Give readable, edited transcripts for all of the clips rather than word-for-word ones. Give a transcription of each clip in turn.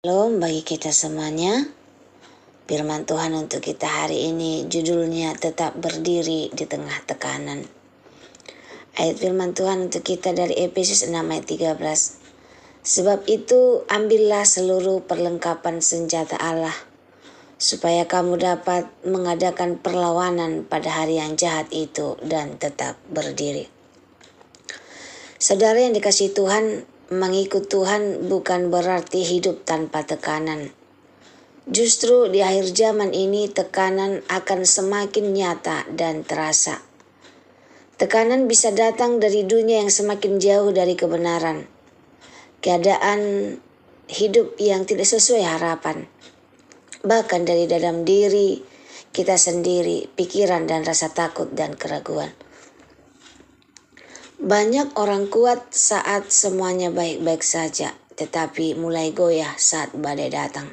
Shalom bagi kita semuanya. Firman Tuhan untuk kita hari ini judulnya tetap berdiri di tengah tekanan. Ayat firman Tuhan untuk kita dari Efesus 6 ayat 13. Sebab itu ambillah seluruh perlengkapan senjata Allah, supaya kamu dapat mengadakan perlawanan pada hari yang jahat itu dan tetap berdiri. Saudara yang dikasihi Tuhan, mengikut Tuhan bukan berarti hidup tanpa tekanan. Justru di akhir zaman ini tekanan akan semakin nyata dan terasa. Tekanan bisa datang dari dunia yang semakin jauh dari kebenaran. Keadaan hidup yang tidak sesuai harapan. Bahkan dari dalam diri kita sendiri, pikiran dan rasa takut dan keraguan. Banyak orang kuat saat semuanya baik-baik saja, tetapi mulai goyah saat badai datang.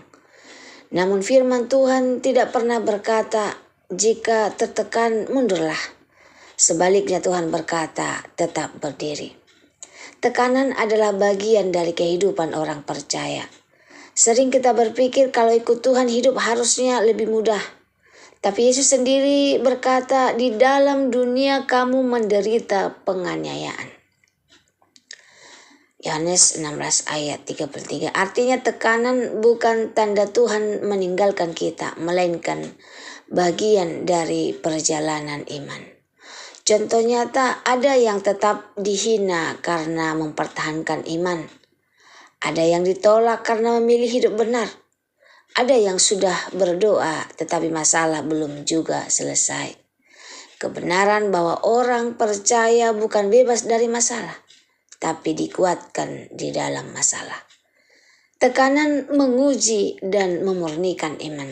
Namun firman Tuhan tidak pernah berkata, jika tertekan mundurlah. Sebaliknya Tuhan berkata, tetap berdiri. Tekanan adalah bagian dari kehidupan orang percaya. Sering kita berpikir kalau ikut Tuhan hidup harusnya lebih mudah. Tapi Yesus sendiri berkata, di dalam dunia kamu menderita penganiayaan. Yohanes 16 ayat 33. Artinya tekanan bukan tanda Tuhan meninggalkan kita, melainkan bagian dari perjalanan iman. Contoh nyata, ada yang tetap dihina karena mempertahankan iman. Ada yang ditolak karena memilih hidup benar. Ada yang sudah berdoa tetapi masalah belum juga selesai. Kebenaran bahwa orang percaya bukan bebas dari masalah, tapi dikuatkan di dalam masalah. Tekanan menguji dan memurnikan iman.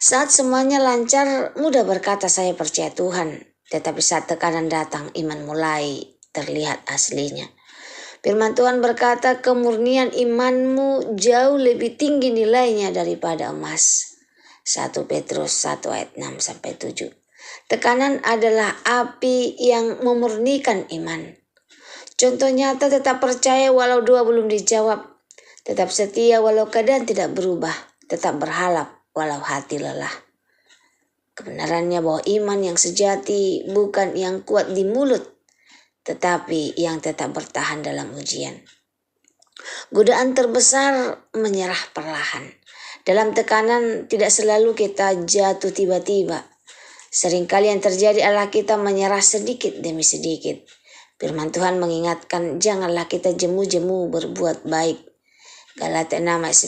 Saat semuanya lancar, mudah berkata saya percaya Tuhan. Tetapi saat tekanan datang, iman mulai terlihat aslinya. Firman Tuhan berkata, kemurnian imanmu jauh lebih tinggi nilainya daripada emas. 1 Petrus 1 ayat 6-7. Tekanan adalah api yang memurnikan iman. Contoh nyata, tetap percaya walau doa belum dijawab. Tetap setia walau keadaan tidak berubah. Tetap berharap walau hati lelah. Kebenarannya bahwa iman yang sejati bukan yang kuat di mulut, tetapi yang tetap bertahan dalam ujian. Godaan terbesar menyerah perlahan. Dalam tekanan tidak selalu kita jatuh tiba-tiba. Seringkali yang terjadi adalah kita menyerah sedikit demi sedikit. Firman Tuhan mengingatkan, janganlah kita jemu-jemu berbuat baik. Galatia 6 ayat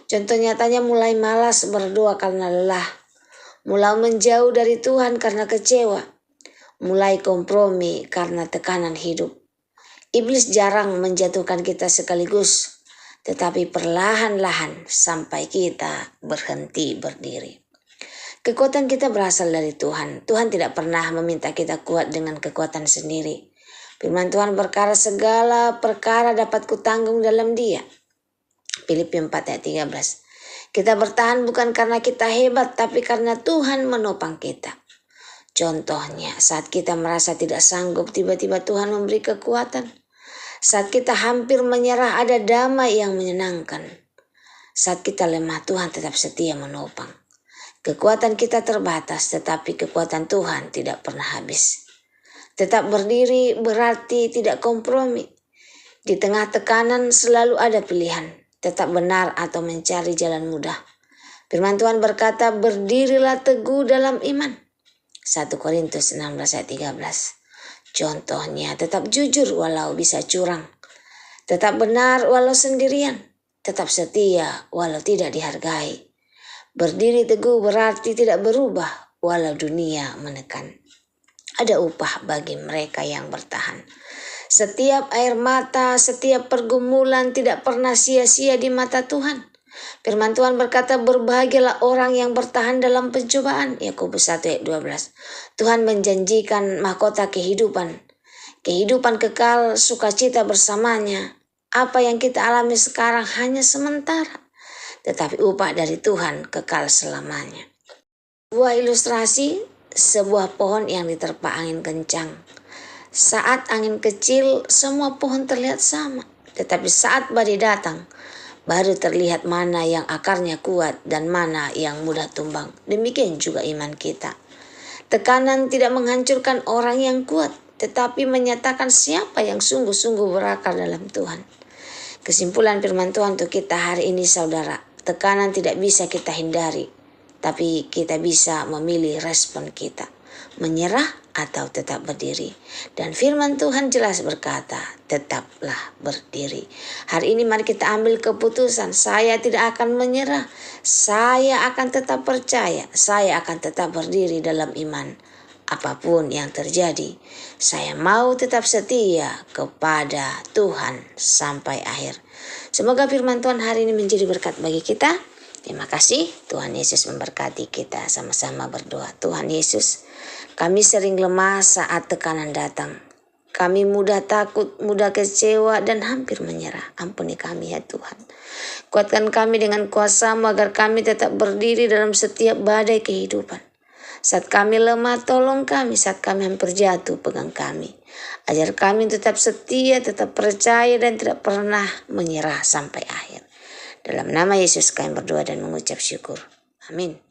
9. Contoh nyatanya mulai malas berdoa karena lelah. Mulai menjauh dari Tuhan karena kecewa. Mulai kompromi karena tekanan hidup. Iblis jarang menjatuhkan kita sekaligus, tetapi perlahan-lahan sampai kita berhenti berdiri. Kekuatan kita berasal dari Tuhan. Tuhan tidak pernah meminta kita kuat dengan kekuatan sendiri. Firman Tuhan berkata, segala perkara dapat kutanggung dalam Dia. Filipi 4 ayat 13. Kita bertahan bukan karena kita hebat, tapi karena Tuhan menopang kita. Contohnya, saat kita merasa tidak sanggup, tiba-tiba Tuhan memberi kekuatan. Saat kita hampir menyerah, ada damai yang menyenangkan. Saat kita lemah, Tuhan tetap setia menopang. Kekuatan kita terbatas, tetapi kekuatan Tuhan tidak pernah habis. Tetap berdiri berarti tidak kompromi. Di tengah tekanan selalu ada pilihan, tetap benar atau mencari jalan mudah. Firman Tuhan berkata, berdirilah teguh dalam iman. 1 Korintus 16 ayat 13. Contohnya, tetap jujur walau bisa curang. Tetap benar walau sendirian. Tetap setia walau tidak dihargai. Berdiri teguh berarti tidak berubah walau dunia menekan. Ada upah bagi mereka yang bertahan. Setiap air mata, setiap pergumulan tidak pernah sia-sia di mata Tuhan. Firman Tuhan berkata, berbahagialah orang yang bertahan dalam pencobaan. Yakobus 1 ayat 12. Tuhan menjanjikan mahkota kehidupan. Kehidupan kekal, sukacita bersamanya. Apa yang kita alami sekarang hanya sementara. Tetapi upah dari Tuhan kekal selamanya. Sebuah ilustrasi, sebuah pohon yang diterpa angin kencang. Saat angin kecil, semua pohon terlihat sama. Tetapi saat badai datang, Baru terlihat mana yang akarnya kuat dan mana yang mudah tumbang. Demikian juga iman kita. Tekanan tidak menghancurkan orang yang kuat, tetapi menyatakan siapa yang sungguh-sungguh berakar dalam Tuhan. Kesimpulan firman Tuhan untuk kita hari ini saudara, tekanan tidak bisa kita hindari, tapi kita bisa memilih respon kita, menyerah atau tetap berdiri. Dan firman Tuhan jelas berkata, tetaplah berdiri. Hari ini mari kita ambil keputusan, saya tidak akan menyerah, saya akan tetap percaya, saya akan tetap berdiri dalam iman. Apapun yang terjadi, saya mau tetap setia kepada Tuhan sampai akhir. Semoga firman Tuhan hari ini menjadi berkat bagi kita. Terima kasih, Tuhan Yesus memberkati kita. Sama-sama berdoa. Tuhan Yesus, kami sering lemah saat tekanan datang. Kami mudah takut, mudah kecewa, dan hampir menyerah. Ampuni kami ya Tuhan. Kuatkan kami dengan kuasa-Mu agar kami tetap berdiri dalam setiap badai kehidupan. Saat kami lemah, tolong kami. Saat kami hampir jatuh, pegang kami. Ajar kami tetap setia, tetap percaya, dan tidak pernah menyerah sampai akhir. Dalam nama Yesus kami berdoa dan mengucap syukur. Amin.